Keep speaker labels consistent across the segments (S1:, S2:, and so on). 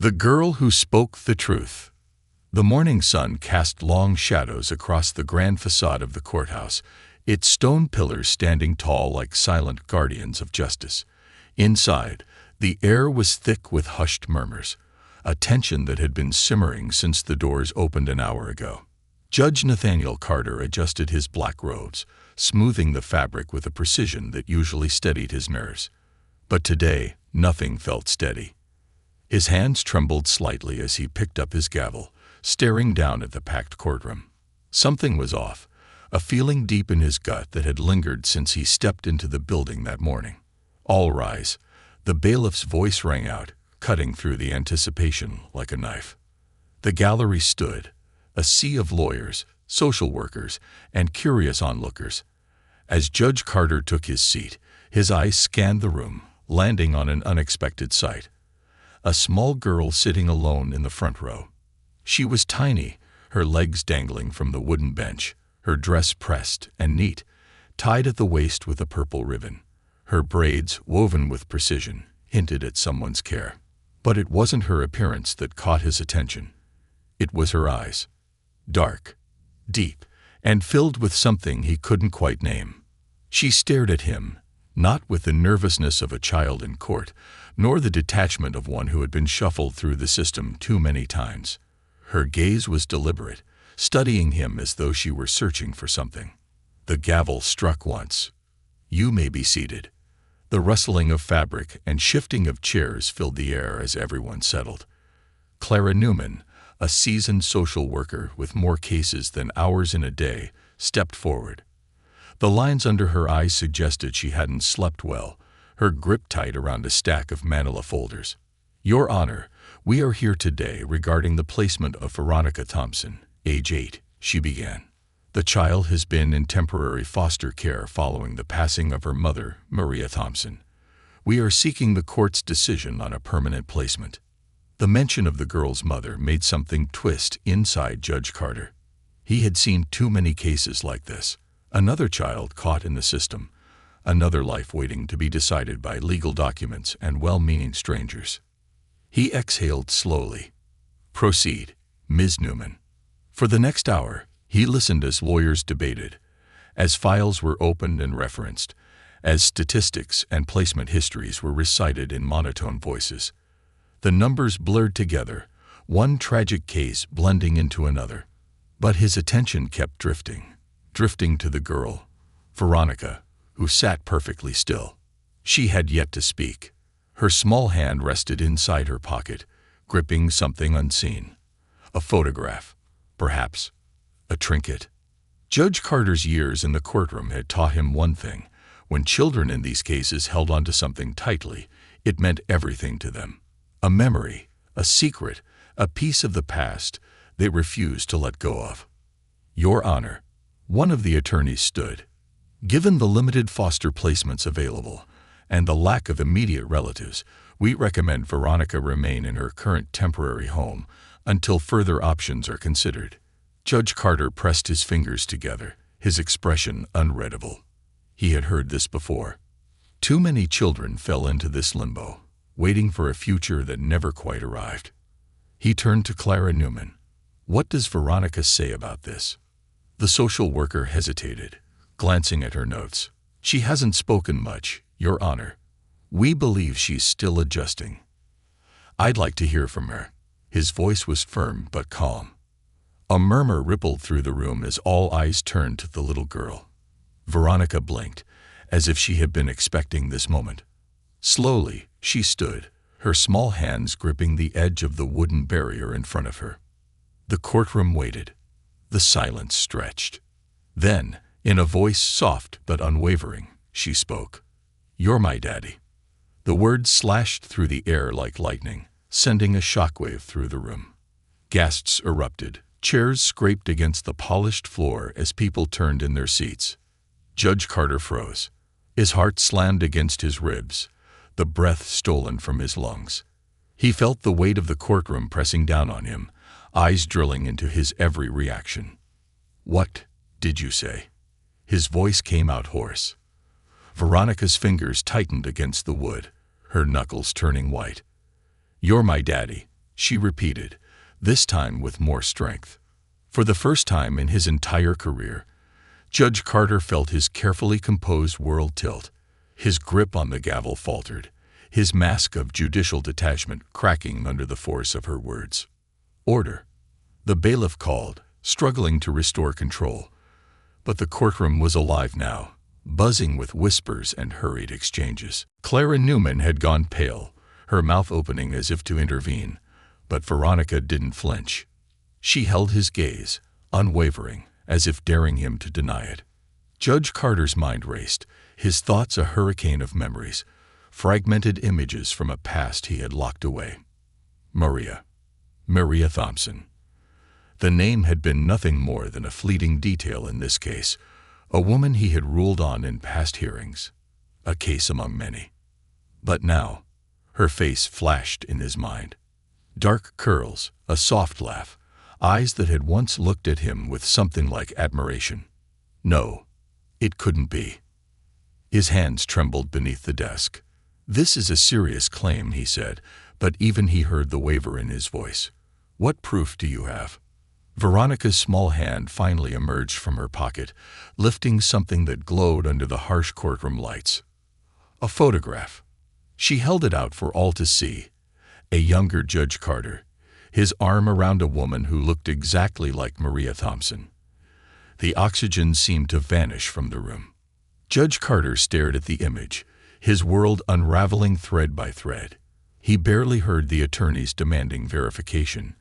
S1: The girl who spoke the truth. The morning sun cast long shadows across the grand facade of the courthouse, its stone pillars standing tall like silent guardians of justice. Inside, the air was thick with hushed murmurs, a tension that had been simmering since the doors opened an hour ago. Judge Nathaniel Carter adjusted his black robes, smoothing the fabric with a precision that usually steadied his nerves. But today, nothing felt steady. His hands trembled slightly as he picked up his gavel, staring down at the packed courtroom. Something was off, a feeling deep in his gut that had lingered since he stepped into the building that morning. "All rise," the bailiff's voice rang out, cutting through the anticipation like a knife. The gallery stood, a sea of lawyers, social workers, and curious onlookers. As Judge Carter took his seat, his eyes scanned the room, landing on an unexpected sight. A small girl sitting alone in the front row. She was tiny, her legs dangling from the wooden bench, her dress pressed and neat, tied at the waist with a purple ribbon. Her braids, woven with precision, hinted at someone's care. But it wasn't her appearance that caught his attention. It was her eyes. Dark, deep, and filled with something he couldn't quite name. She stared at him, not with the nervousness of a child in court, nor the detachment of one who had been shuffled through the system too many times. Her gaze was deliberate, studying him as though she were searching for something. The gavel struck once. "You may be seated." The rustling of fabric and shifting of chairs filled the air as everyone settled. Clara Newman, a seasoned social worker with more cases than hours in a day, stepped forward. The lines under her eyes suggested she hadn't slept well, her grip tight around a stack of manila folders. "Your Honor, we are here today regarding the placement of Veronica Thompson, age 8, she began. "The child has been in temporary foster care following the passing of her mother, Maria Thompson. We are seeking the court's decision on a permanent placement." The mention of the girl's mother made something twist inside Judge Carter. He had seen too many cases like this. Another child caught in the system, another life waiting to be decided by legal documents and well-meaning strangers. He exhaled slowly. "Proceed, Ms. Newman." For the next hour, he listened as lawyers debated, as files were opened and referenced, as statistics and placement histories were recited in monotone voices. The numbers blurred together, one tragic case blending into another. But his attention kept drifting to the girl, Veronica, who sat perfectly still. She had yet to speak. Her small hand rested inside her pocket, gripping something unseen. A photograph, perhaps. A trinket. Judge Carter's years in the courtroom had taught him one thing. When children in these cases held onto something tightly, it meant everything to them. A memory, a secret, a piece of the past they refused to let go of. "Your Honor," one of the attorneys stood. "Given the limited foster placements available and the lack of immediate relatives, we recommend Veronica remain in her current temporary home until further options are considered." Judge Carter pressed his fingers together, his expression unreadable. He had heard this before. Too many children fell into this limbo, waiting for a future that never quite arrived. He turned to Clara Newman. "What does Veronica say about this?" The social worker hesitated, glancing at her notes. "She hasn't spoken much, Your Honor. We believe she's still adjusting." "I'd like to hear from her." His voice was firm but calm. A murmur rippled through the room as all eyes turned to the little girl. Veronica blinked, as if she had been expecting this moment. Slowly, she stood, her small hands gripping the edge of the wooden barrier in front of her. The courtroom waited. The silence stretched. Then, in a voice soft but unwavering, she spoke. "You're my daddy." The words slashed through the air like lightning, sending a shockwave through the room. Gasps erupted. Chairs scraped against the polished floor as people turned in their seats. Judge Carter froze. His heart slammed against his ribs, the breath stolen from his lungs. He felt the weight of the courtroom pressing down on him, eyes drilling into his every reaction. "What did you say?" His voice came out hoarse. Veronica's fingers tightened against the wood, her knuckles turning white. "You're my daddy," she repeated, this time with more strength. For the first time in his entire career, Judge Carter felt his carefully composed world tilt. His grip on the gavel faltered, his mask of judicial detachment cracking under the force of her words. Order. The bailiff called, struggling to restore control. But the courtroom was alive now, buzzing with whispers and hurried exchanges. Clara Newman had gone pale, her mouth opening as if to intervene, but Veronica didn't flinch. She held his gaze, unwavering, as if daring him to deny it. Judge Carter's mind raced, his thoughts a hurricane of memories, fragmented images from a past he had locked away. Maria Thompson. The name had been nothing more than a fleeting detail in this case, a woman he had ruled on in past hearings, a case among many. But now, her face flashed in his mind. Dark curls, a soft laugh, eyes that had once looked at him with something like admiration. No, it couldn't be. His hands trembled beneath the desk. This is a serious claim, he said, but even he heard the waver in his voice. What proof do you have? Veronica's small hand finally emerged from her pocket, lifting something that glowed under the harsh courtroom lights. A photograph. She held it out for all to see. A younger Judge Carter, his arm around a woman who looked exactly like Maria Thompson. The oxygen seemed to vanish from the room. Judge Carter stared at the image, his world unraveling thread by thread. He barely heard the attorneys demanding verification,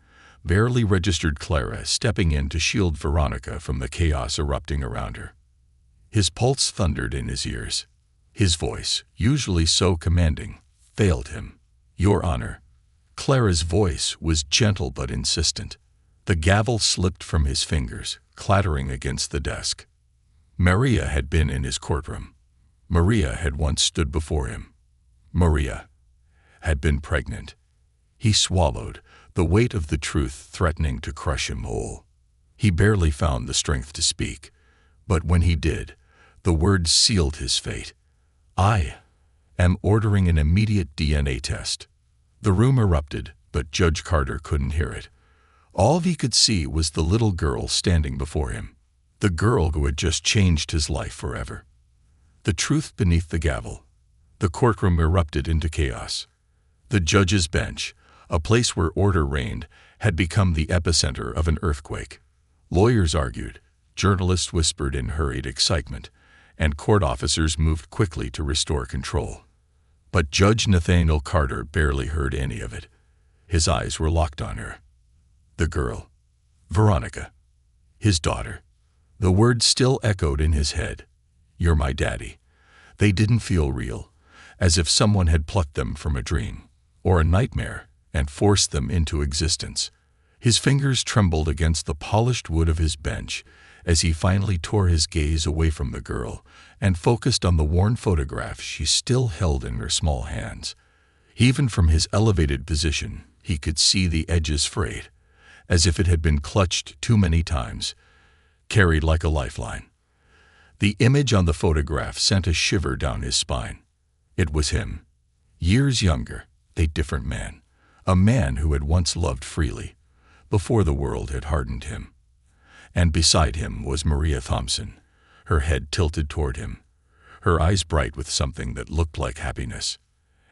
S1: barely registered Clara stepping in to shield Veronica from the chaos erupting around her. His pulse thundered in his ears. His voice, usually so commanding, failed him. Your Honor. Clara's voice was gentle but insistent. The gavel slipped from his fingers, clattering against the desk. Maria had been in his courtroom. Maria had once stood before him. Maria had been pregnant. He swallowed, the weight of the truth threatening to crush him whole. He barely found the strength to speak, but when he did, the words sealed his fate. I am ordering an immediate DNA test. The room erupted, but Judge Carter couldn't hear it. All he could see was the little girl standing before him, the girl who had just changed his life forever. The truth beneath the gavel. The courtroom erupted into chaos. The judge's bench, a place where order reigned, had become the epicenter of an earthquake. Lawyers argued, journalists whispered in hurried excitement, and court officers moved quickly to restore control. But Judge Nathaniel Carter barely heard any of it. His eyes were locked on her. The girl. Veronica. His daughter. The words still echoed in his head. You're my daddy. They didn't feel real, as if someone had plucked them from a dream, or a nightmare, and forced them into existence. His fingers trembled against the polished wood of his bench as he finally tore his gaze away from the girl and focused on the worn photograph she still held in her small hands. Even from his elevated position, he could see the edges frayed, as if it had been clutched too many times, carried like a lifeline. The image on the photograph sent a shiver down his spine. It was him, years younger, a different man, a man who had once loved freely, before the world had hardened him. And beside him was Maria Thompson, her head tilted toward him, her eyes bright with something that looked like happiness.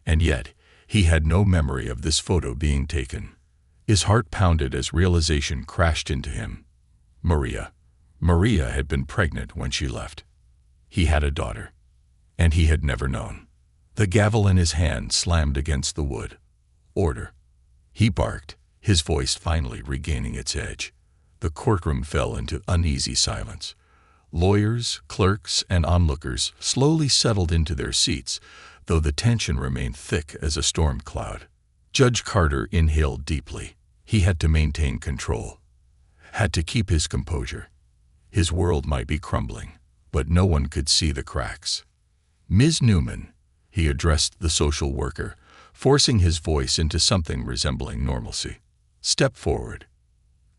S1: And yet, he had no memory of this photo being taken. His heart pounded as realization crashed into him. Maria had been pregnant when she left. He had a daughter, and he had never known. The gavel in his hand slammed against the wood. Order. He barked, his voice finally regaining its edge. The courtroom fell into uneasy silence. Lawyers, clerks, and onlookers slowly settled into their seats, though the tension remained thick as a storm cloud. Judge Carter inhaled deeply. He had to maintain control, had to keep his composure. His world might be crumbling, but no one could see the cracks. Ms. Newman, he addressed the social worker, forcing his voice into something resembling normalcy. Step forward.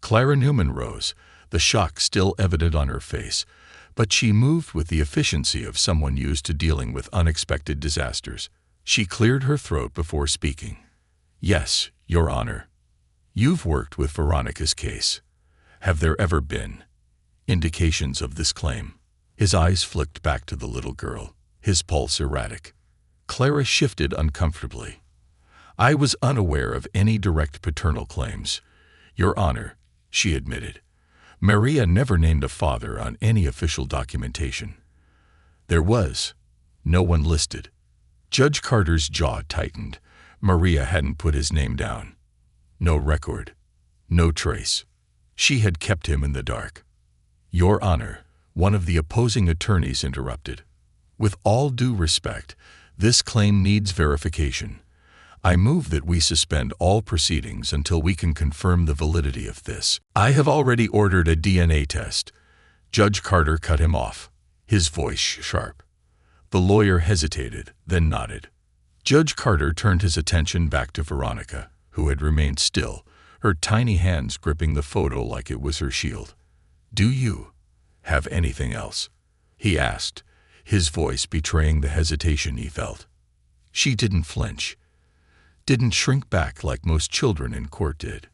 S1: Clara Newman rose, the shock still evident on her face, but she moved with the efficiency of someone used to dealing with unexpected disasters. She cleared her throat before speaking. Yes, Your Honor. You've worked with Veronica's case. Have there ever been indications of this claim? His eyes flicked back to the little girl, his pulse erratic. Clara shifted uncomfortably. I was unaware of any direct paternal claims, Your Honor, she admitted. Maria never named a father on any official documentation. There was no one listed. Judge Carter's jaw tightened. Maria hadn't put his name down. No record. No trace. She had kept him in the dark. Your Honor, one of the opposing attorneys interrupted. With all due respect, this claim needs verification. I move that we suspend all proceedings until we can confirm the validity of this. I have already ordered a DNA test. Judge Carter cut him off, his voice sharp. The lawyer hesitated, then nodded. Judge Carter turned his attention back to Veronica, who had remained still, her tiny hands gripping the photo like it was her shield. Do you have anything else? He asked, his voice betraying the hesitation he felt. She didn't flinch, didn't shrink back like most children in court did.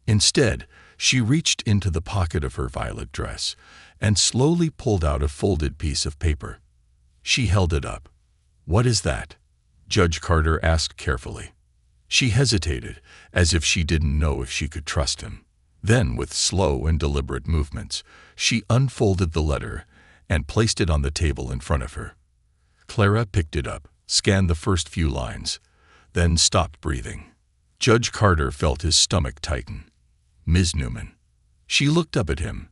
S1: Instead, she reached into the pocket of her violet dress and slowly pulled out a folded piece of paper. She held it up. What is that? Judge Carter asked carefully. She hesitated, as if she didn't know if she could trust him. Then, with slow and deliberate movements, she unfolded the letter and placed it on the table in front of her. Clara picked it up, scanned the first few lines, then stopped breathing. Judge Carter felt his stomach tighten. Ms. Newman. She looked up at him,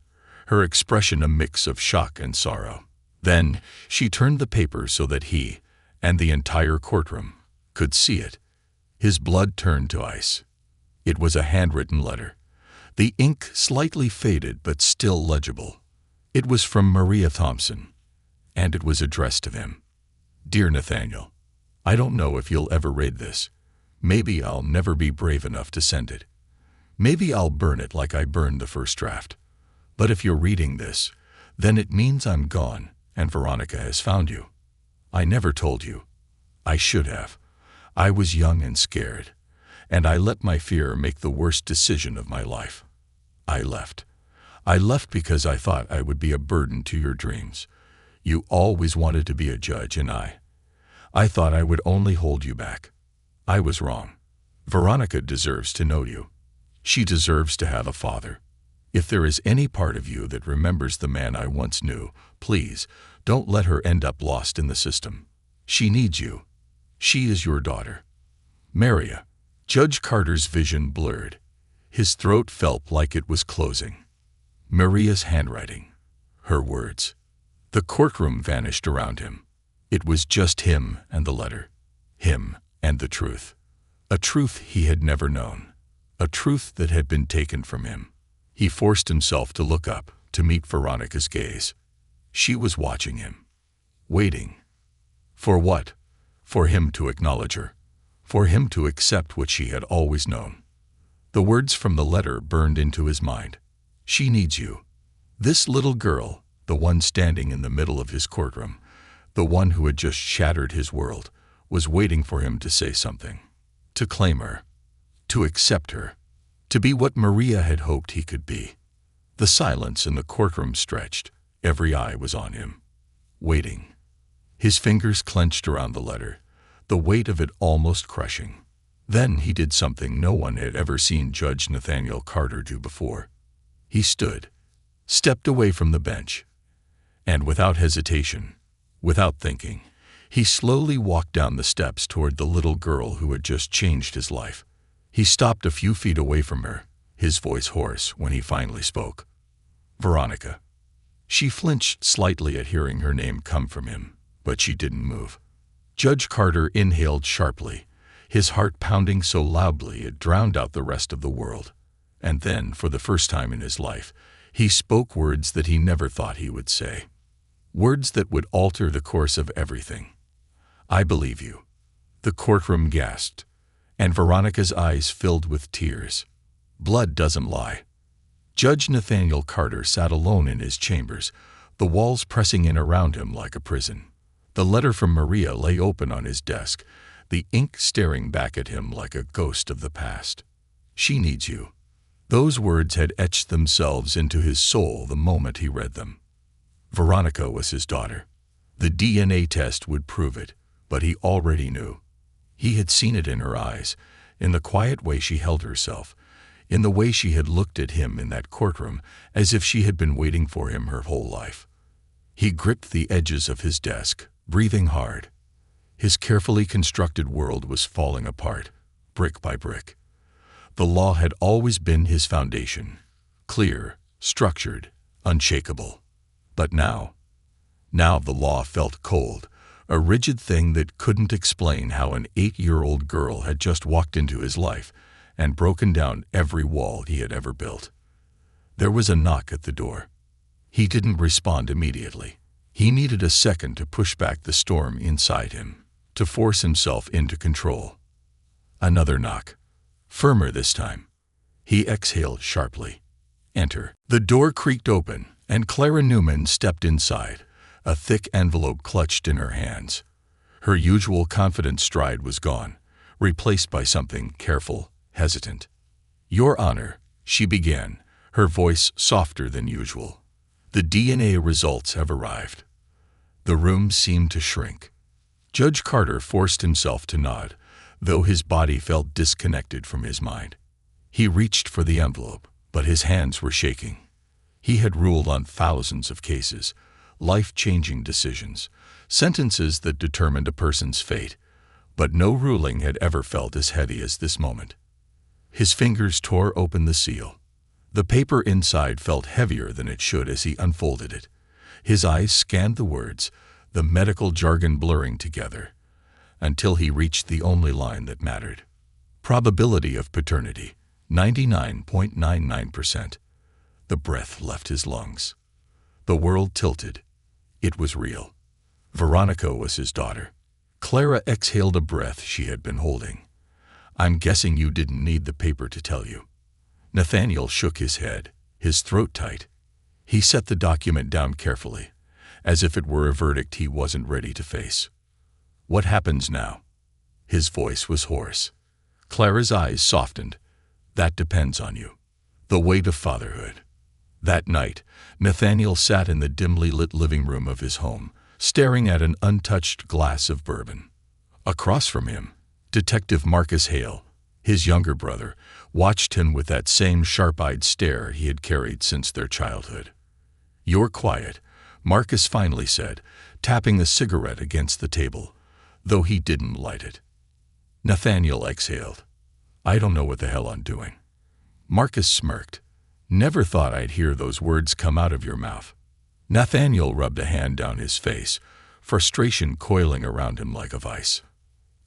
S1: her expression a mix of shock and sorrow. Then she turned the paper so that he, and the entire courtroom, could see it. His blood turned to ice. It was a handwritten letter, the ink slightly faded but still legible. It was from Maria Thompson, and it was addressed to him. Dear Nathaniel, I don't know if you'll ever read this. Maybe I'll never be brave enough to send it. Maybe I'll burn it like I burned the first draft. But if you're reading this, then it means I'm gone and Veronica has found you. I never told you. I should have. I was young and scared, and I let my fear make the worst decision of my life. I left. I left because I thought I would be a burden to your dreams. You always wanted to be a judge, and I thought I would only hold you back. I was wrong. Veronica deserves to know you. She deserves to have a father. If there is any part of you that remembers the man I once knew, please don't let her end up lost in the system. She needs you. She is your daughter. Maria. Judge Carter's vision blurred. His throat felt like it was closing. Maria's handwriting. Her words. The courtroom vanished around him. It was just him and the letter. Him and the truth. A truth he had never known. A truth that had been taken from him. He forced himself to look up, to meet Veronica's gaze. She was watching him. Waiting. For what? For him to acknowledge her. For him to accept what she had always known. The words from the letter burned into his mind. She needs you. This little girl, the one standing in the middle of his courtroom, the one who had just shattered his world, was waiting for him to say something. To claim her. To accept her. To be what Maria had hoped he could be. The silence in the courtroom stretched. Every eye was on him. Waiting. His fingers clenched around the letter, the weight of it almost crushing. Then he did something no one had ever seen Judge Nathaniel Carter do before. He stood, stepped away from the bench, and without hesitation, without thinking, he slowly walked down the steps toward the little girl who had just changed his life. He stopped a few feet away from her, his voice hoarse when he finally spoke. Veronica. She flinched slightly at hearing her name come from him, but she didn't move. Judge Carter inhaled sharply, his heart pounding so loudly it drowned out the rest of the world. And then, for the first time in his life, he spoke words that he never thought he would say. Words that would alter the course of everything. I believe you. The courtroom gasped, and Veronica's eyes filled with tears. Blood doesn't lie. Judge Nathaniel Carter sat alone in his chambers, the walls pressing in around him like a prison. The letter from Maria lay open on his desk, the ink staring back at him like a ghost of the past. She needs you. Those words had etched themselves into his soul the moment he read them. Veronica was his daughter. The DNA test would prove it, but he already knew. He had seen it in her eyes, in the quiet way she held herself, in the way she had looked at him in that courtroom as if she had been waiting for him her whole life. He gripped the edges of his desk, breathing hard. His carefully constructed world was falling apart, brick by brick. The law had always been his foundation, clear, structured, unshakable. But now the law felt cold, a rigid thing that couldn't explain how an 8-year-old girl had just walked into his life and broken down every wall he had ever built. There was a knock at the door. He didn't respond immediately. He needed a second to push back the storm inside him, to force himself into control. Another knock, firmer this time. He exhaled sharply. Enter. The door creaked open, and Clara Newman stepped inside, a thick envelope clutched in her hands. Her usual confident stride was gone, replaced by something careful, hesitant. "Your Honor," she began, her voice softer than usual. "The DNA results have arrived." The room seemed to shrink. Judge Carter forced himself to nod, though his body felt disconnected from his mind. He reached for the envelope, but his hands were shaking. He had ruled on thousands of cases, life-changing decisions, sentences that determined a person's fate, but no ruling had ever felt as heavy as this moment. His fingers tore open the seal. The paper inside felt heavier than it should as he unfolded it. His eyes scanned the words, the medical jargon blurring together, until he reached the only line that mattered. Probability of paternity, 99.99%. The breath left his lungs. The world tilted. It was real. Veronica was his daughter. Clara exhaled a breath she had been holding. "I'm guessing you didn't need the paper to tell you." Nathaniel shook his head, his throat tight. He set the document down carefully, as if it were a verdict he wasn't ready to face. "What happens now?" His voice was hoarse. Clara's eyes softened. "That depends on you." The weight of fatherhood. That night, Nathaniel sat in the dimly lit living room of his home, staring at an untouched glass of bourbon. Across from him, Detective Marcus Hale, his younger brother, watched him with that same sharp-eyed stare he had carried since their childhood. "You're quiet," Marcus finally said, tapping a cigarette against the table, though he didn't light it. Nathaniel exhaled. "I don't know what the hell I'm doing." Marcus smirked. "Never thought I'd hear those words come out of your mouth." Nathaniel rubbed a hand down his face, frustration coiling around him like a vice.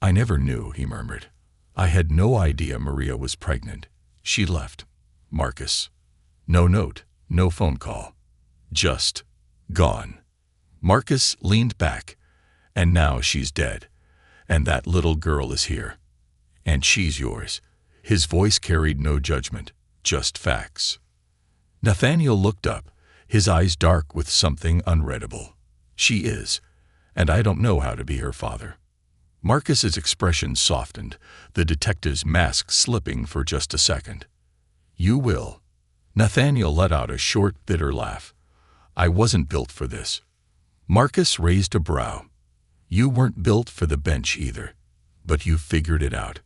S1: "I never knew," he murmured. "I had no idea Maria was pregnant. She left." Marcus. "No note, no phone call. Just gone." Marcus leaned back. "And now she's dead. And that little girl is here. And she's yours." His voice carried no judgment, just facts. Nathaniel looked up, his eyes dark with something unreadable. "She is, and I don't know how to be her father." Marcus's expression softened, the detective's mask slipping for just a second. "You will." Nathaniel let out a short, bitter laugh. "I wasn't built for this." Marcus raised a brow. "You weren't built for the bench either, but you figured it out."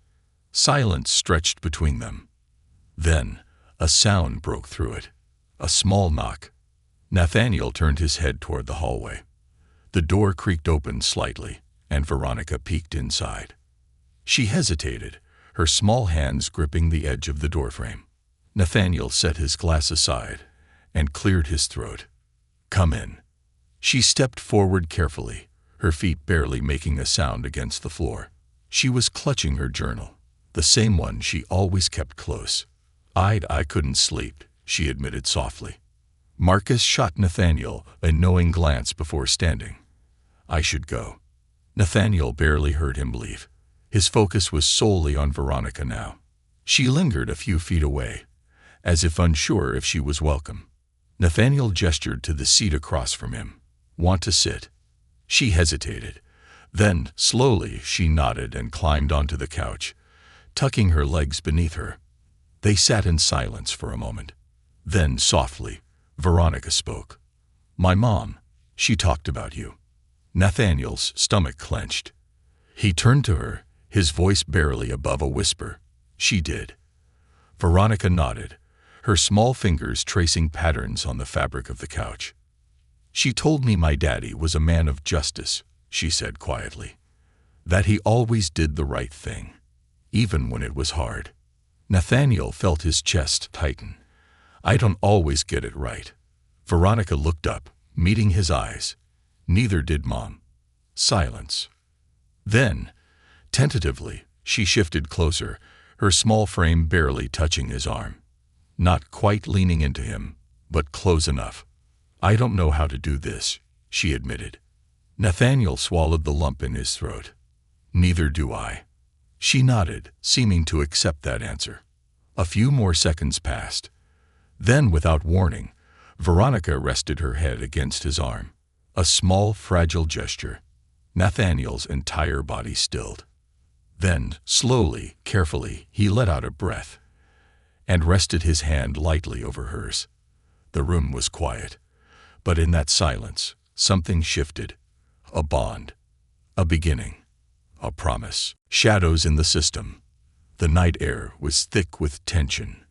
S1: Silence stretched between them. Then, a sound broke through it. A small knock. Nathaniel turned his head toward the hallway. The door creaked open slightly, and Veronica peeked inside. She hesitated, her small hands gripping the edge of the doorframe. Nathaniel set his glass aside and cleared his throat. "Come in." She stepped forward carefully, her feet barely making a sound against the floor. She was clutching her journal, the same one she always kept close. I couldn't sleep," she admitted softly. Marcus shot Nathaniel a knowing glance before standing. "I should go." Nathaniel barely heard him leave. His focus was solely on Veronica now. She lingered a few feet away, as if unsure if she was welcome. Nathaniel gestured to the seat across from him. "Want to sit?" She hesitated. Then, slowly, she nodded and climbed onto the couch, tucking her legs beneath her. They sat in silence for a moment. Then, softly, Veronica spoke. "My mom, she talked about you." Nathaniel's stomach clenched. He turned to her, his voice barely above a whisper. "She did." Veronica nodded, her small fingers tracing patterns on the fabric of the couch. "She told me my daddy was a man of justice," she said quietly. "That he always did the right thing, even when it was hard." Nathaniel felt his chest tighten. "I don't always get it right." Veronica looked up, meeting his eyes. "Neither did Mom." Silence. Then, tentatively, she shifted closer, her small frame barely touching his arm. Not quite leaning into him, but close enough. "I don't know how to do this," she admitted. Nathaniel swallowed the lump in his throat. "Neither do I." She nodded, seeming to accept that answer. A few more seconds passed. Then, without warning, Veronica rested her head against his arm. A small, fragile gesture. Nathaniel's entire body stilled. Then, slowly, carefully, he let out a breath and rested his hand lightly over hers. The room was quiet, but in that silence, something shifted. A bond. A beginning. A promise. Shadows in the system. The night air was thick with tension.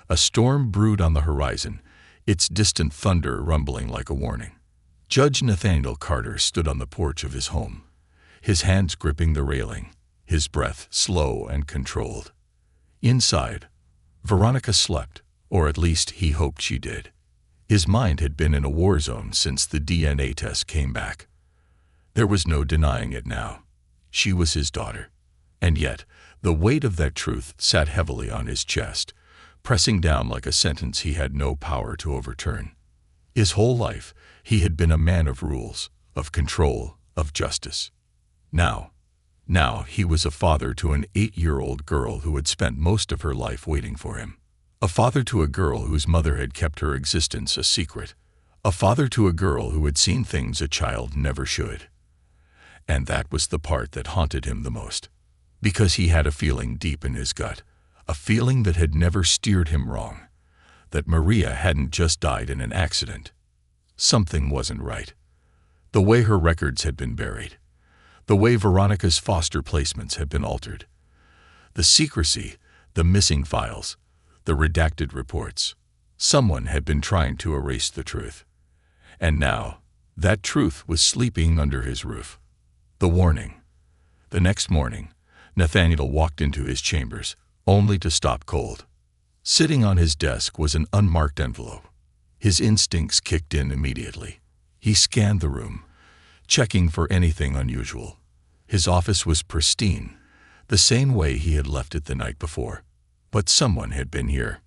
S1: A storm brewed on the horizon, its distant thunder rumbling like a warning. Judge Nathaniel Carter stood on the porch of his home, his hands gripping the railing, his breath slow and controlled. Inside, Veronica slept, or at least he hoped she did. His mind had been in a war zone since the DNA test came back. There was no denying it now. She was his daughter. And yet, the weight of that truth sat heavily on his chest, pressing down like a sentence he had no power to overturn. His whole life, he had been a man of rules, of control, of justice. Now he was a father to an 8-year-old girl who had spent most of her life waiting for him. A father to a girl whose mother had kept her existence a secret. A father to a girl who had seen things a child never should. And that was the part that haunted him the most. Because he had a feeling deep in his gut, a feeling that had never steered him wrong, that Maria hadn't just died in an accident. Something wasn't right. The way her records had been buried. The way Veronica's foster placements had been altered. The secrecy, the missing files, the redacted reports. Someone had been trying to erase the truth. And now, that truth was sleeping under his roof. The warning. The next morning, Nathaniel walked into his chambers, only to stop cold. Sitting on his desk was an unmarked envelope. His instincts kicked in immediately. He scanned the room, checking for anything unusual. His office was pristine, the same way he had left it the night before. But someone had been here.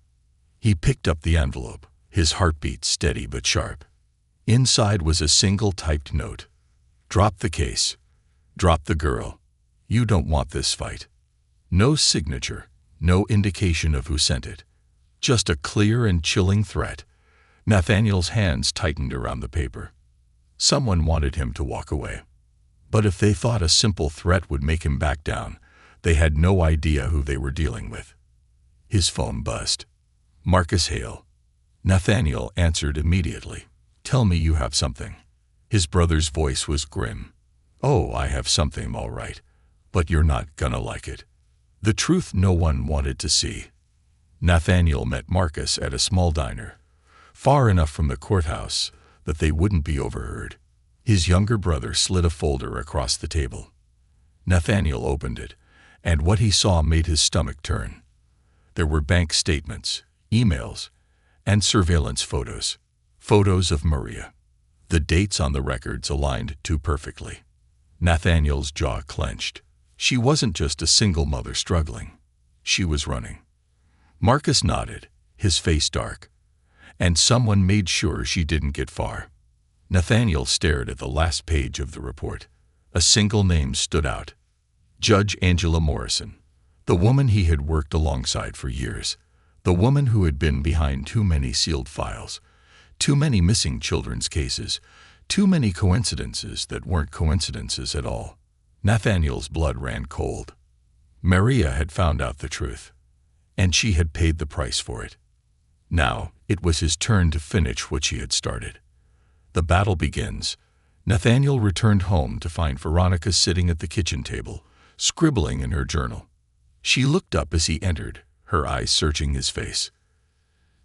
S1: He picked up the envelope, his heartbeat steady but sharp. Inside was a single typed note. "Drop the case. Drop the girl. You don't want this fight." No signature, no indication of who sent it. Just a clear and chilling threat. Nathaniel's hands tightened around the paper. Someone wanted him to walk away. But if they thought a simple threat would make him back down, they had no idea who they were dealing with. His phone buzzed. Marcus Hale. Nathaniel answered immediately. "Tell me you have something." His brother's voice was grim. "Oh, I have something, all right. But you're not gonna like it." The truth no one wanted to see. Nathaniel met Marcus at a small diner, far enough from the courthouse that they wouldn't be overheard. His younger brother slid a folder across the table. Nathaniel opened it, and what he saw made his stomach turn. There were bank statements, emails, and surveillance photos. Photos of Maria. The dates on the records aligned too perfectly. Nathaniel's jaw clenched. She wasn't just a single mother struggling. She was running. Marcus nodded, his face dark. And someone made sure she didn't get far. Nathaniel stared at the last page of the report. A single name stood out. Judge Angela Morrison. The woman he had worked alongside for years. The woman who had been behind too many sealed files. Too many missing children's cases. Too many coincidences that weren't coincidences at all. Nathaniel's blood ran cold. Maria had found out the truth. and she had paid the price for it. Now, it was his turn to finish what she had started. The battle begins. Nathaniel returned home to find Veronica sitting at the kitchen table, scribbling in her journal. She looked up as he entered, her eyes searching his face.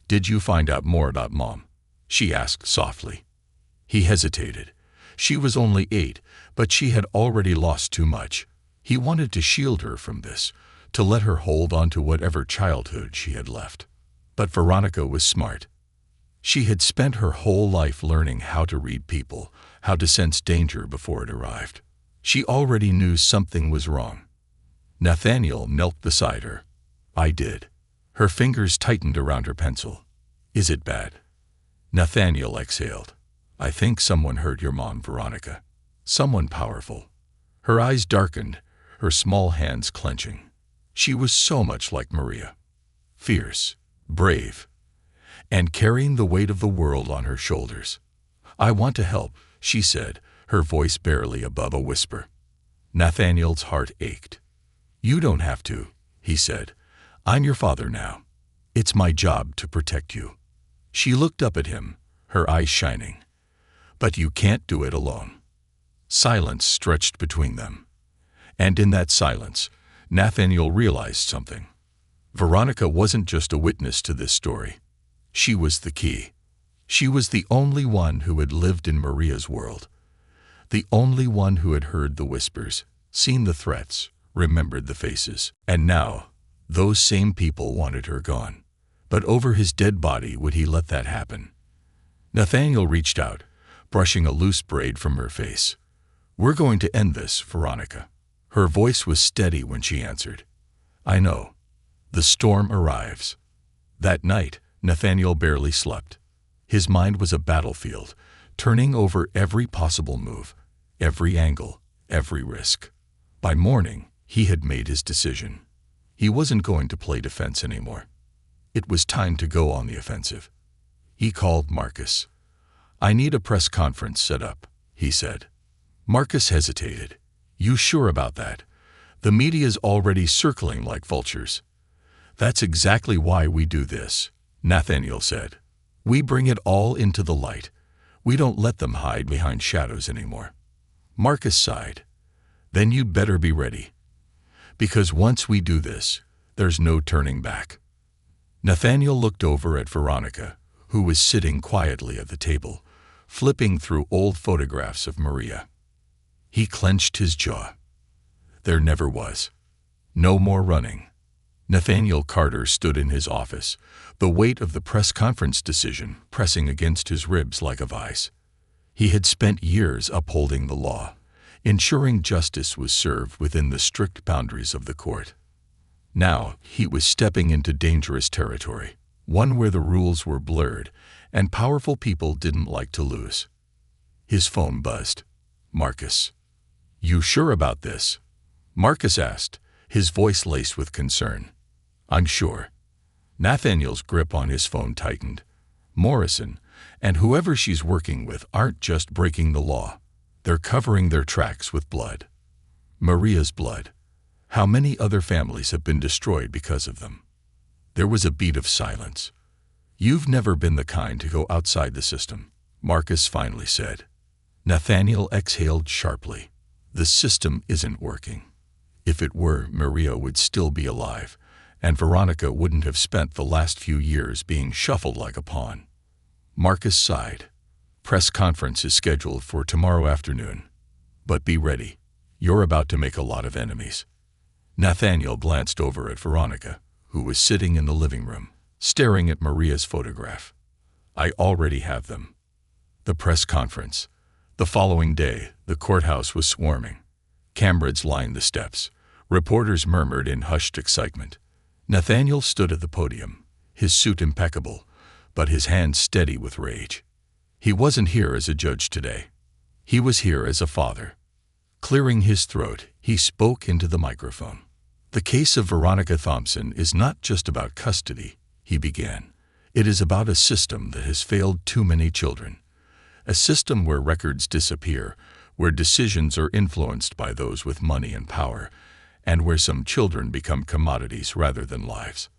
S1: "Did you find out more about Mom?" she asked softly. He hesitated. She was only 8, but she had already lost too much. He wanted to shield her from this, to let her hold on to whatever childhood she had left. But Veronica was smart. She had spent her whole life learning how to read people, how to sense danger before it arrived. She already knew something was wrong. Nathaniel knelt beside her. "I did." Her fingers tightened around her pencil. "Is it bad?" Nathaniel exhaled. "I think someone hurt your mom, Veronica. Someone powerful." Her eyes darkened, her small hands clenching. She was so much like Maria. Fierce, brave, and carrying the weight of the world on her shoulders. "I want to help," she said, her voice barely above a whisper. Nathaniel's heart ached. "You don't have to," he said. "I'm your father now. It's my job to protect you." She looked up at him, her eyes shining. "But you can't do it alone." Silence stretched between them. And in that silence, Nathaniel realized something. Veronica wasn't just a witness to this story. She was the key. She was the only one who had lived in Maria's world. The only one who had heard the whispers, seen the threats, remembered the faces. And now, those same people wanted her gone. But over his dead body would he let that happen? Nathaniel reached out, brushing a loose braid from her face. "We're going to end this, Veronica." Her voice was steady when she answered. "I know. The storm arrives." That night, Nathaniel barely slept. His mind was a battlefield, turning over every possible move, every angle, every risk. By morning, he had made his decision. He wasn't going to play defense anymore. It was time to go on the offensive. He called Marcus. "I need a press conference set up," he said. Marcus hesitated. "You sure about that? The media's already circling like vultures." "That's exactly why we do this," Nathaniel said. "We bring it all into the light. We don't let them hide behind shadows anymore." Marcus sighed. "Then you'd better be ready. Because once we do this, there's no turning back." Nathaniel looked over at Veronica, who was sitting quietly at the table, flipping through old photographs of Maria. He clenched his jaw. There never was. No more running. Nathaniel Carter stood in his office, the weight of the press conference decision pressing against his ribs like a vice. He had spent years upholding the law, ensuring justice was served within the strict boundaries of the court. Now he was stepping into dangerous territory, one where the rules were blurred and powerful people didn't like to lose. His phone buzzed. "Marcus." "You sure about this?" Marcus asked, his voice laced with concern. "I'm sure." Nathaniel's grip on his phone tightened. "Morrison, and whoever she's working with aren't just breaking the law. They're covering their tracks with blood. Maria's blood. How many other families have been destroyed because of them?" There was a beat of silence. "You've never been the kind to go outside the system," Marcus finally said. Nathaniel exhaled sharply. The system isn't working. If it were, Maria would still be alive, and Veronica wouldn't have spent the last few years being shuffled like a pawn. Marcus sighed. "Press conference is scheduled for tomorrow afternoon. But be ready. You're about to make a lot of enemies." Nathaniel glanced over at Veronica, who was sitting in the living room, staring at Maria's photograph. "I already have them." The press conference. The following day, the courthouse was swarming. Cameras lined the steps. Reporters murmured in hushed excitement. Nathaniel stood at the podium, his suit impeccable, but his hands steady with rage. He wasn't here as a judge today. He was here as a father. Clearing his throat, he spoke into the microphone. "The case of Veronica Thompson is not just about custody," he began. "It is about a system that has failed too many children. A system where records disappear, where decisions are influenced by those with money and power, and where some children become commodities rather than lives."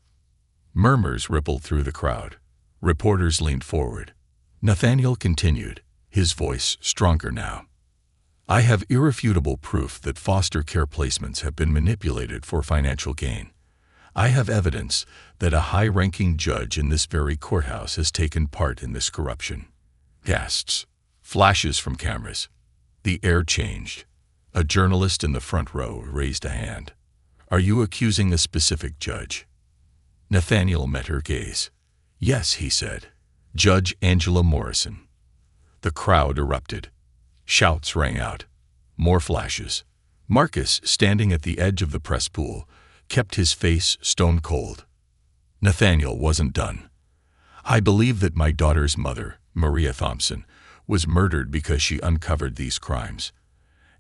S1: Murmurs rippled through the crowd. Reporters leaned forward. Nathaniel continued, his voice stronger now. I have irrefutable proof that foster care placements have been manipulated for financial gain. I have evidence that a high-ranking judge in this very courthouse has taken part in this corruption. Gasps, flashes from cameras. The air changed. A journalist in the front row raised a hand. Are you accusing a specific judge? Nathaniel met her gaze. Yes, he said. Judge Angela Morrison. The crowd erupted. Shouts rang out. More flashes. Marcus, standing at the edge of the press pool, kept his face stone cold. Nathaniel wasn't done. I believe that my daughter's mother, Maria Thompson, was murdered because she uncovered these crimes,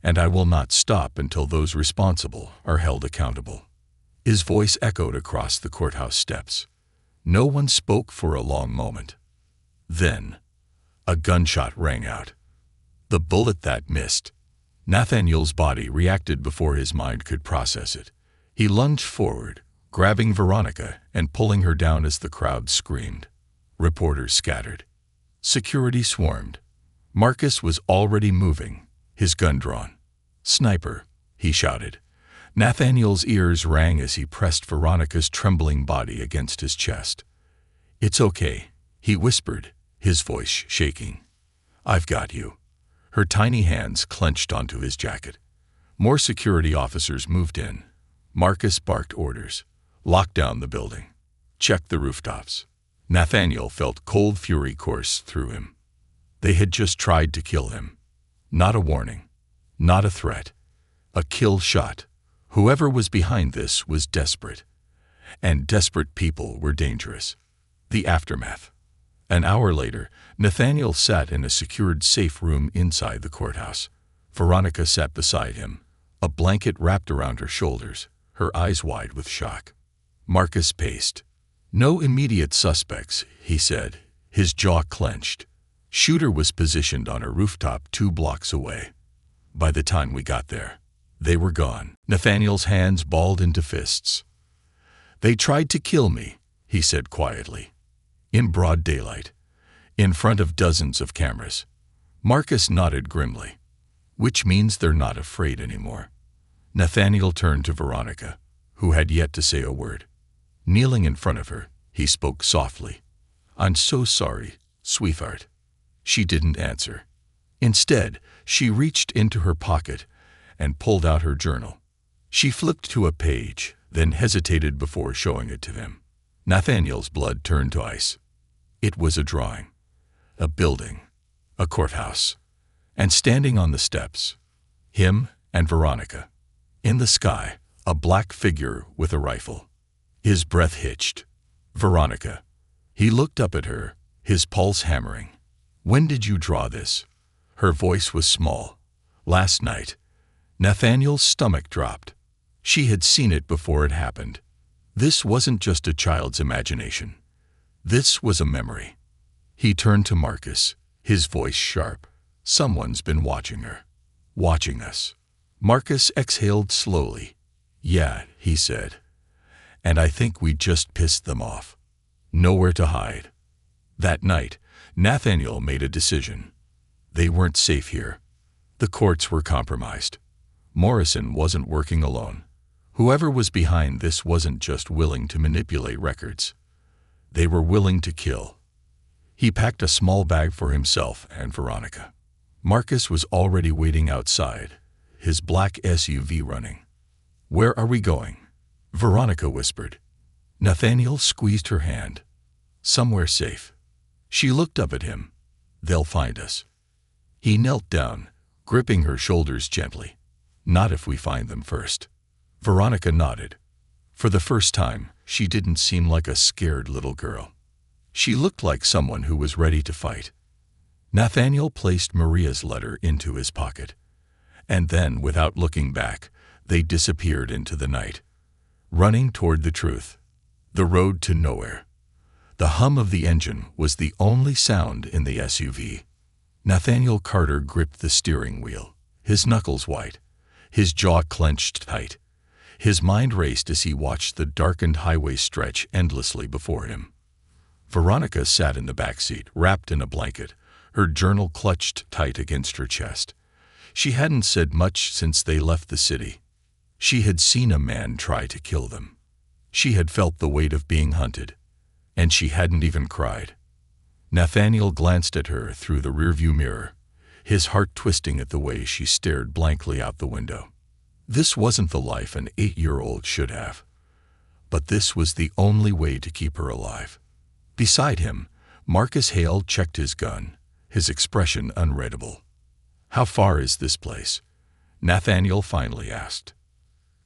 S1: and I will not stop until those responsible are held accountable. His voice echoed across the courthouse steps. No one spoke for a long moment. Then, a gunshot rang out. The bullet that missed. Nathaniel's body reacted before his mind could process it. He lunged forward, grabbing Veronica and pulling her down as the crowd screamed. Reporters scattered. Security swarmed. Marcus was already moving, his gun drawn. Sniper, he shouted. Nathaniel's ears rang as he pressed Veronica's trembling body against his chest. It's okay, he whispered, his voice shaking. I've got you. Her tiny hands clenched onto his jacket. More security officers moved in. Marcus barked orders. Lock down the building. Check the rooftops. Nathaniel felt cold fury course through him. They had just tried to kill him. Not a warning. Not a threat. A kill shot. Whoever was behind this was desperate. And desperate people were dangerous. The aftermath. An hour later, Nathaniel sat in a secured safe room inside the courthouse. Veronica sat beside him, a blanket wrapped around her shoulders, her eyes wide with shock. Marcus paced. No immediate suspects, he said, his jaw clenched. Shooter was positioned on a rooftop 2 blocks away. By the time we got there, they were gone. Nathaniel's hands balled into fists. They tried to kill me, he said quietly. In broad daylight, in front of dozens of cameras. Marcus nodded grimly. Which means they're not afraid anymore. Nathaniel turned to Veronica, who had yet to say a word. Kneeling in front of her, he spoke softly. I'm so sorry, sweetheart. She didn't answer. Instead, she reached into her pocket and pulled out her journal. She flipped to a page, then hesitated before showing it to him. Nathaniel's blood turned to ice. It was a drawing. A building. A courthouse. And standing on the steps, him and Veronica. In the sky, a black figure with a rifle. His breath hitched. Veronica. He looked up at her, his pulse hammering. When did you draw this? Her voice was small. Last night. Nathaniel's stomach dropped. She had seen it before it happened. This wasn't just a child's imagination. This was a memory. He turned to Marcus, his voice sharp. Someone's been watching her. Watching us. Marcus exhaled slowly. Yeah, he said. And I think we just pissed them off. Nowhere to hide. That night, Nathaniel made a decision. They weren't safe here. The courts were compromised. Morrison wasn't working alone. Whoever was behind this wasn't just willing to manipulate records. They were willing to kill. He packed a small bag for himself and Veronica. Marcus was already waiting outside, his black SUV running. Where are we going? Veronica whispered. Nathaniel squeezed her hand. Somewhere safe. She looked up at him. They'll find us. He knelt down, gripping her shoulders gently. Not if we find them first. Veronica nodded. For the first time, she didn't seem like a scared little girl. She looked like someone who was ready to fight. Nathaniel placed Maria's letter into his pocket. And then, without looking back, they disappeared into the night. Running toward the truth. The road to nowhere. The hum of the engine was the only sound in the SUV. Nathaniel Carter gripped the steering wheel, his knuckles white, his jaw clenched tight. His mind raced as he watched the darkened highway stretch endlessly before him. Veronica sat in the back seat, wrapped in a blanket, her journal clutched tight against her chest. She hadn't said much since they left the city. She had seen a man try to kill them. She had felt the weight of being hunted, and she hadn't even cried. Nathaniel glanced at her through the rearview mirror, his heart twisting at the way she stared blankly out the window. This wasn't the life an 8-year-old should have. But this was the only way to keep her alive. Beside him, Marcus Hale checked his gun, his expression unreadable. "How far is this place?" Nathaniel finally asked.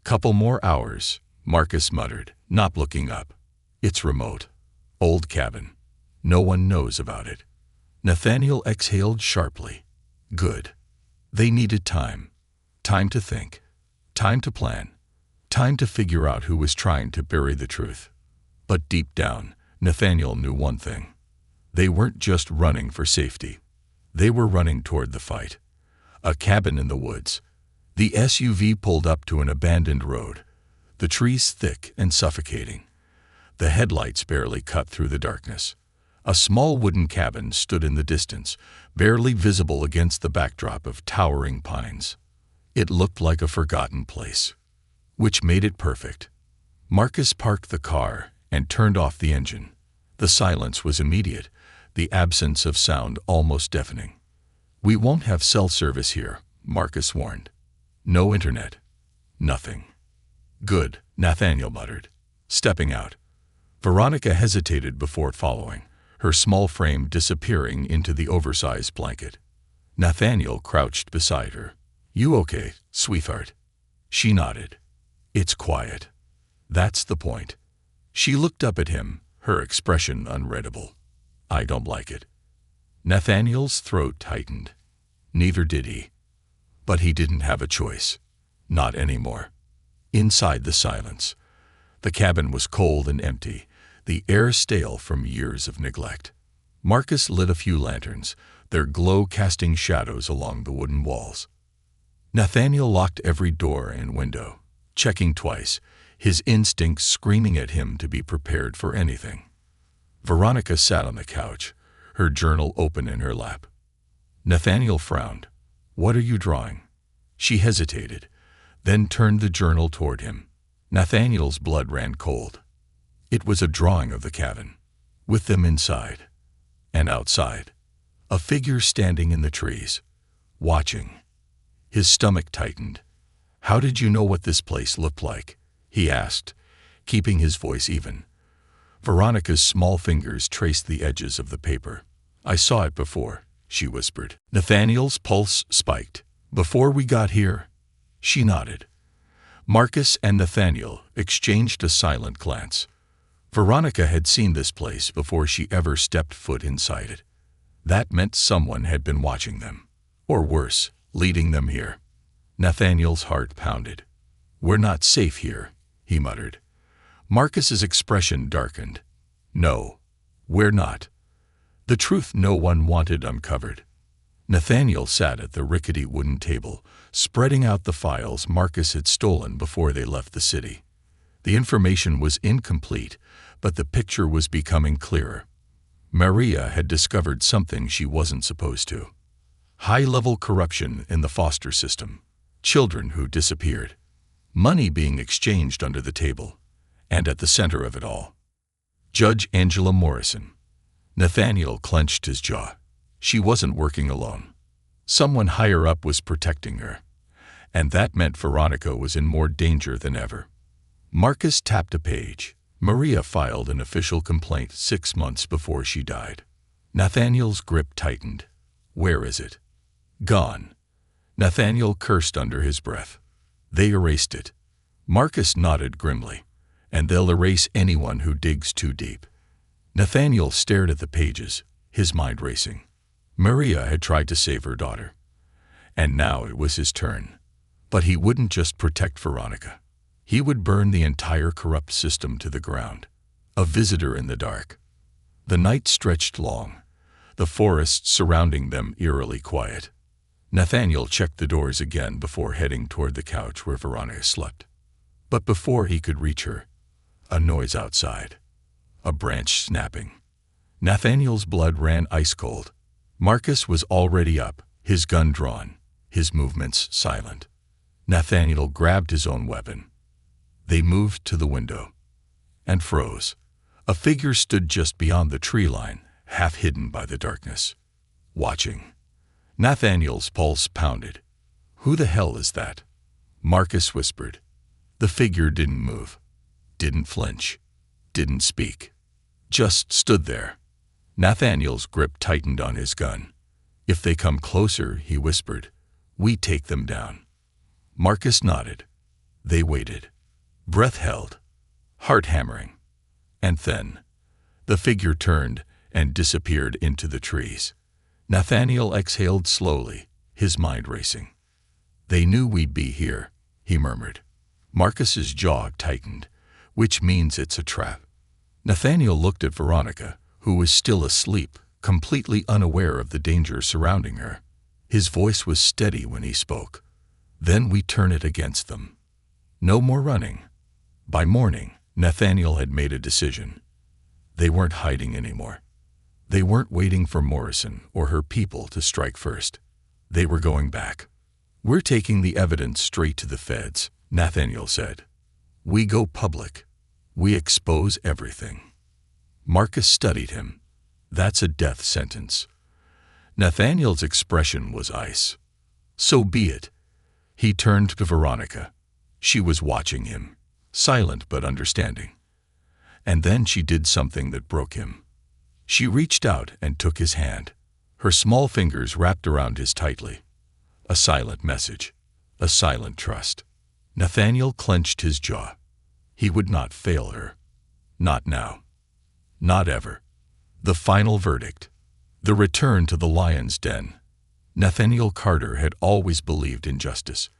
S1: "Couple more hours," Marcus muttered, not looking up. "It's remote. Old cabin. No one knows about it." Nathaniel exhaled sharply. Good. They needed time. Time to think. Time to plan. Time to figure out who was trying to bury the truth. But deep down, Nathaniel knew one thing. They weren't just running for safety. They were running toward the fight. A cabin in the woods. The SUV pulled up to an abandoned road, the trees thick and suffocating. The headlights barely cut through the darkness. A small wooden cabin stood in the distance, barely visible against the backdrop of towering pines. It looked like a forgotten place, which made it perfect. Marcus parked the car and turned off the engine. The silence was immediate, the absence of sound almost deafening. "We won't have cell service here," Marcus warned. "No internet. Nothing." "Good," Nathaniel muttered, stepping out. Veronica hesitated before following, her small frame disappearing into the oversized blanket. Nathaniel crouched beside her. "You okay, sweetheart?" She nodded. "It's quiet. That's the point." She looked up at him, her expression unreadable. "I don't like it." Nathaniel's throat tightened. Neither did he. But he didn't have a choice. Not anymore. Inside the silence, the cabin was cold and empty, the air stale from years of neglect. Marcus lit a few lanterns, their glow casting shadows along the wooden walls. Nathaniel locked every door and window, checking twice, his instincts screaming at him to be prepared for anything. Veronica sat on the couch, her journal open in her lap. Nathaniel frowned. "What are you drawing?" She hesitated, then turned the journal toward him. Nathaniel's blood ran cold. It was a drawing of the cabin, with them inside. And outside, a figure standing in the trees, watching. His stomach tightened. "How did you know what this place looked like?" he asked, keeping his voice even. Veronica's small fingers traced the edges of the paper. "I saw it before," she whispered. Nathaniel's pulse spiked. "Before we got here?" She nodded. Marcus and Nathaniel exchanged a silent glance. Veronica had seen this place before she ever stepped foot inside it. That meant someone had been watching them. Or worse, leading them here. Nathaniel's heart pounded. "We're not safe here," he muttered. Marcus's expression darkened. "No, we're not." The truth no one wanted uncovered. Nathaniel sat at the rickety wooden table, spreading out the files Marcus had stolen before they left the city. The information was incomplete, but the picture was becoming clearer. Maria had discovered something she wasn't supposed to. High-level corruption in the foster system. Children who disappeared. Money being exchanged under the table. And at the center of it all, Judge Angela Morrison. Nathaniel clenched his jaw. She wasn't working alone. Someone higher up was protecting her. And that meant Veronica was in more danger than ever. Marcus tapped a page. Maria filed an official complaint 6 months before she died. Nathaniel's grip tightened. "Where is it?" "Gone." Nathaniel cursed under his breath. "They erased it." Marcus nodded grimly. "And they'll erase anyone who digs too deep." Nathaniel stared at the pages, his mind racing. Maria had tried to save her daughter. And now it was his turn. But he wouldn't just protect Veronica. He would burn the entire corrupt system to the ground. A visitor in the dark. The night stretched long, the forest surrounding them eerily quiet. Nathaniel checked the doors again before heading toward the couch where Veronica slept. But before he could reach her, a noise outside. A branch snapping. Nathaniel's blood ran ice-cold. Marcus was already up, his gun drawn, his movements silent. Nathaniel grabbed his own weapon. They moved to the window and froze. A figure stood just beyond the tree line, half hidden by the darkness, watching. Nathaniel's pulse pounded. "Who the hell is that?" Marcus whispered. The figure didn't move, didn't flinch, didn't speak. Just stood there. Nathaniel's grip tightened on his gun. "If they come closer," he whispered, "we take them down." Marcus nodded. They waited. Breath held. Heart hammering. And then, the figure turned and disappeared into the trees. Nathaniel exhaled slowly, his mind racing. "They knew we'd be here," he murmured. Marcus's jaw tightened, "which means it's a trap." Nathaniel looked at Veronica, who was still asleep, completely unaware of the danger surrounding her. His voice was steady when he spoke. "Then we turn it against them. No more running." By morning, Nathaniel had made a decision. They weren't hiding anymore. They weren't waiting for Morrison or her people to strike first. They were going back. "We're taking the evidence straight to the feds," Nathaniel said. "We go public. We expose everything." Marcus studied him. "That's a death sentence." Nathaniel's expression was ice. "So be it." He turned to Veronica. She was watching him, silent but understanding. And then she did something that broke him. She reached out and took his hand. Her small fingers wrapped around his tightly. A silent message, a silent trust. Nathaniel clenched his jaw. He would not fail her. Not now. Not ever. The final verdict. The return to the lion's den. Nathaniel Carter had always believed in justice.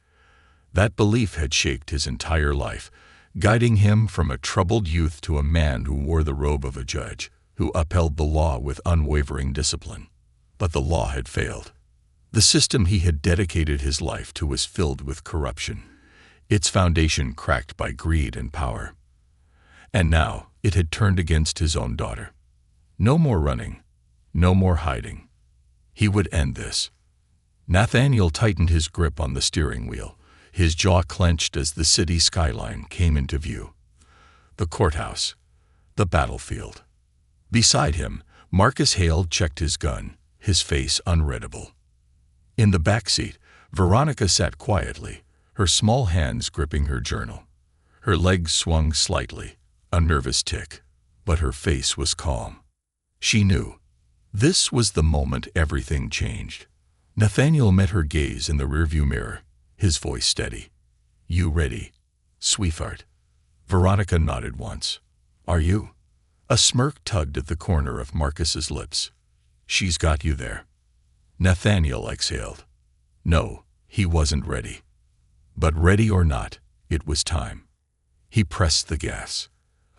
S1: That belief had shaped his entire life, guiding him from a troubled youth to a man who wore the robe of a judge, who upheld the law with unwavering discipline. But the law had failed. The system he had dedicated his life to was filled with corruption, its foundation cracked by greed and power. And now it had turned against his own daughter. No more running, no more hiding. He would end this. Nathaniel tightened his grip on the steering wheel, his jaw clenched as the city skyline came into view. The courthouse, the battlefield. Beside him, Marcus Hale checked his gun, his face unreadable. In the back seat, Veronica sat quietly, her small hands gripping her journal. Her legs swung slightly, a nervous tick, but her face was calm. She knew. This was the moment everything changed. Nathaniel met her gaze in the rearview mirror, his voice steady. "You ready, sweetheart?" Veronica nodded once. "Are you?" A smirk tugged at the corner of Marcus's lips. "She's got you there." Nathaniel exhaled. No, he wasn't ready. But ready or not, it was time. He pressed the gas.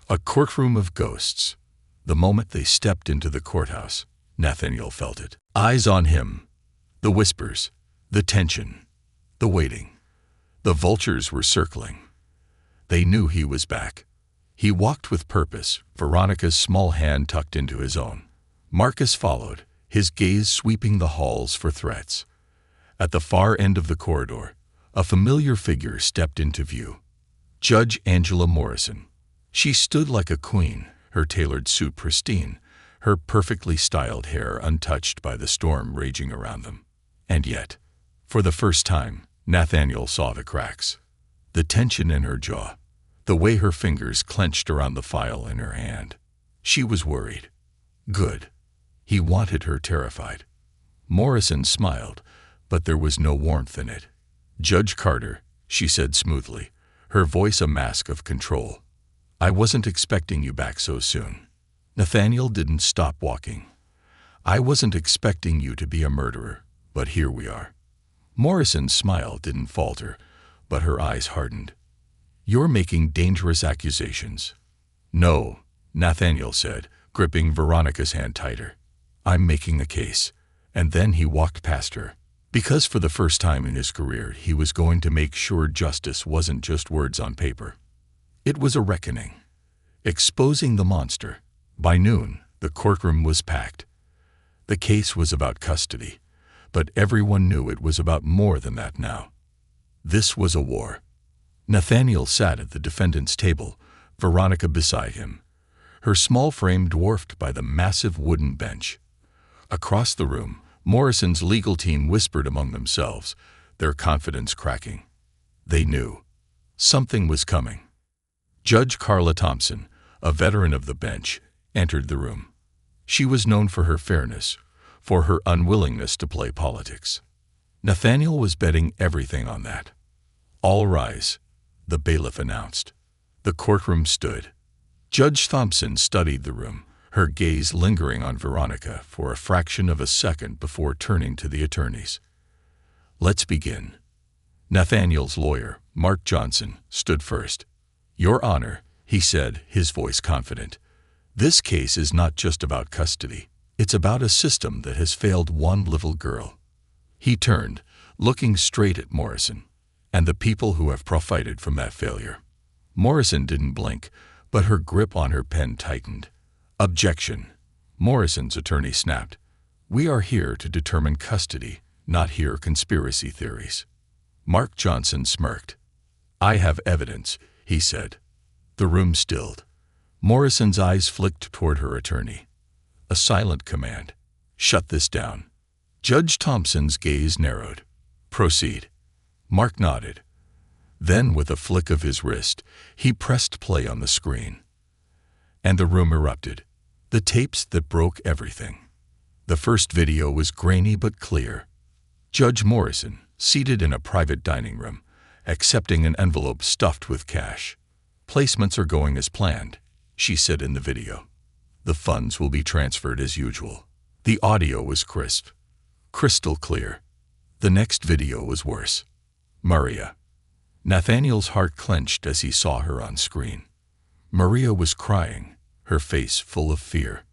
S1: A courtroom of ghosts. The moment they stepped into the courthouse, Nathaniel felt it. Eyes on him. The whispers, the tension, the waiting. The vultures were circling. They knew he was back. He walked with purpose, Veronica's small hand tucked into his own. Marcus followed, his gaze sweeping the halls for threats. At the far end of the corridor, a familiar figure stepped into view. Judge Angela Morrison. She stood like a queen, her tailored suit pristine, her perfectly styled hair untouched by the storm raging around them. And yet, for the first time, Nathaniel saw the cracks. The tension in her jaw, the way her fingers clenched around the file in her hand. She was worried. Good. He wanted her terrified. Morrison smiled, but there was no warmth in it. "Judge Carter," she said smoothly, her voice a mask of control. "I wasn't expecting you back so soon." Nathaniel didn't stop walking. "I wasn't expecting you to be a murderer, but here we are." Morrison's smile didn't falter, but her eyes hardened. "You're making dangerous accusations." "No," Nathaniel said, gripping Veronica's hand tighter. "I'm making a case." And then he walked past her, Because for the first time in his career, he was going to make sure justice wasn't just words on paper. It was a reckoning, exposing the monster. By noon, the courtroom was packed. The case was about custody, but everyone knew it was about more than that now. This was a war. Nathaniel sat at the defendant's table, Veronica beside him, her small frame dwarfed by the massive wooden bench. Across the room, Morrison's legal team whispered among themselves, their confidence cracking. They knew. Something was coming. Judge Carla Thompson, a veteran of the bench, entered the room. She was known for her fairness, for her unwillingness to play politics. Nathaniel was betting everything on that. "All rise," the bailiff announced. The courtroom stood. Judge Thompson studied the room, her gaze lingering on Veronica for a fraction of a second before turning to the attorneys. "Let's begin." Nathaniel's lawyer, Mark Johnson, stood first. "Your Honor," he said, his voice confident, "this case is not just about custody. It's about a system that has failed one little girl." He turned, looking straight at Morrison, and the people who have profited from that failure. Morrison didn't blink, but her grip on her pen tightened. "Objection," Morrison's attorney snapped. "We are here to determine custody, not hear conspiracy theories." Mark Johnson smirked. "I have evidence," he said. The room stilled. Morrison's eyes flicked toward her attorney. A silent command. "Shut this down." Judge Thompson's gaze narrowed. "Proceed." Mark nodded. Then, with a flick of his wrist, he pressed play on the screen. And the room erupted. The tapes that broke everything. The first video was grainy but clear. Judge Morrison, seated in a private dining room, accepting an envelope stuffed with cash. "Placements are going as planned," she said in the video. "The funds will be transferred as usual." The audio was crisp, crystal clear. The next video was worse. Maria. Nathaniel's heart clenched as he saw her on screen. Maria was crying, her face full of fear.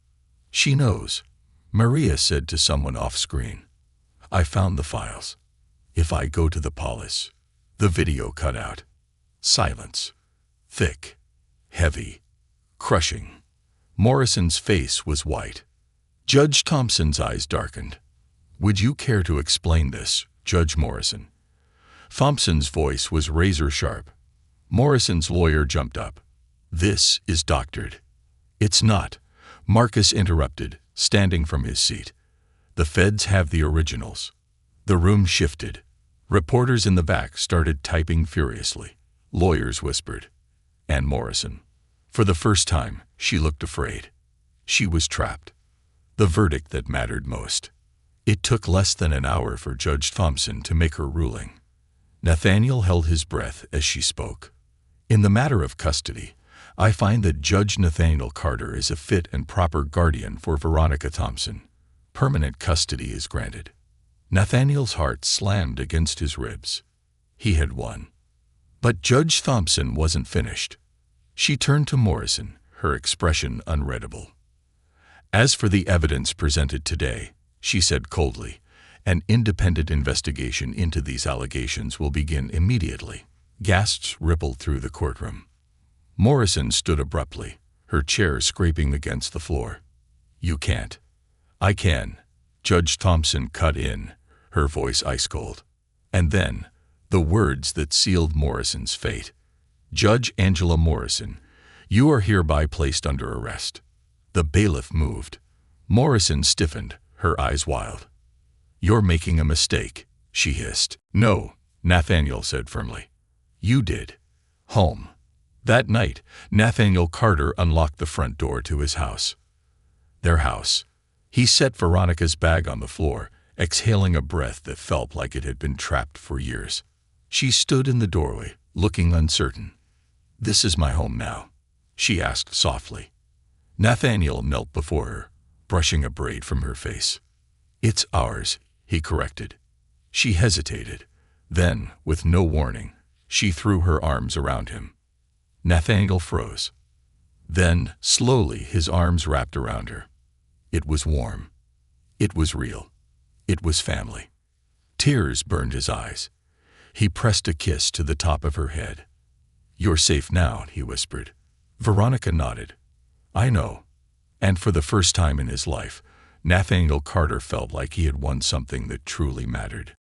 S1: "She knows," Maria said to someone off-screen. "I found the files. If I go to the police." The video cut out. Silence. Thick, heavy, crushing. Morrison's face was white. Judge Thompson's eyes darkened. "Would you care to explain this, Judge Morrison?" Thompson's voice was razor-sharp. Morrison's lawyer jumped up. "This is doctored." "It's not," Marcus interrupted, standing from his seat. "The feds have the originals." The room shifted. Reporters in the back started typing furiously. Lawyers whispered. And Morrison. For the first time, she looked afraid. She was trapped. The verdict that mattered most. It took less than an hour for Judge Thompson to make her ruling. Nathaniel held his breath as she spoke. "In the matter of custody, I find that Judge Nathaniel Carter is a fit and proper guardian for Veronica Thompson. Permanent custody is granted." Nathaniel's heart slammed against his ribs. He had won. But Judge Thompson wasn't finished. She turned to Morrison, her expression unreadable. "As for the evidence presented today," she said coldly, "an independent investigation into these allegations will begin immediately." Gasps rippled through the courtroom. Morrison stood abruptly, her chair scraping against the floor. "You can't." "I can," Judge Thompson cut in, her voice ice-cold. And then, the words that sealed Morrison's fate. "Judge Angela Morrison, you are hereby placed under arrest." The bailiff moved. Morrison stiffened, her eyes wild. "You're making a mistake," she hissed. "No," Nathaniel said firmly. "You did." Home. That night, Nathaniel Carter unlocked the front door to his house. Their house. He set Veronica's bag on the floor, exhaling a breath that felt like it had been trapped for years. She stood in the doorway, looking uncertain. "This is my home now?" she asked softly. Nathaniel knelt before her, brushing a braid from her face. "It's ours," he corrected. She hesitated. Then, with no warning, she threw her arms around him. Nathaniel froze. Then, slowly, his arms wrapped around her. It was warm. It was real. It was family. Tears burned his eyes. He pressed a kiss to the top of her head. "You're safe now," he whispered. Veronica nodded. "I know." And for the first time in his life, Nathaniel Carter felt like he had won something that truly mattered.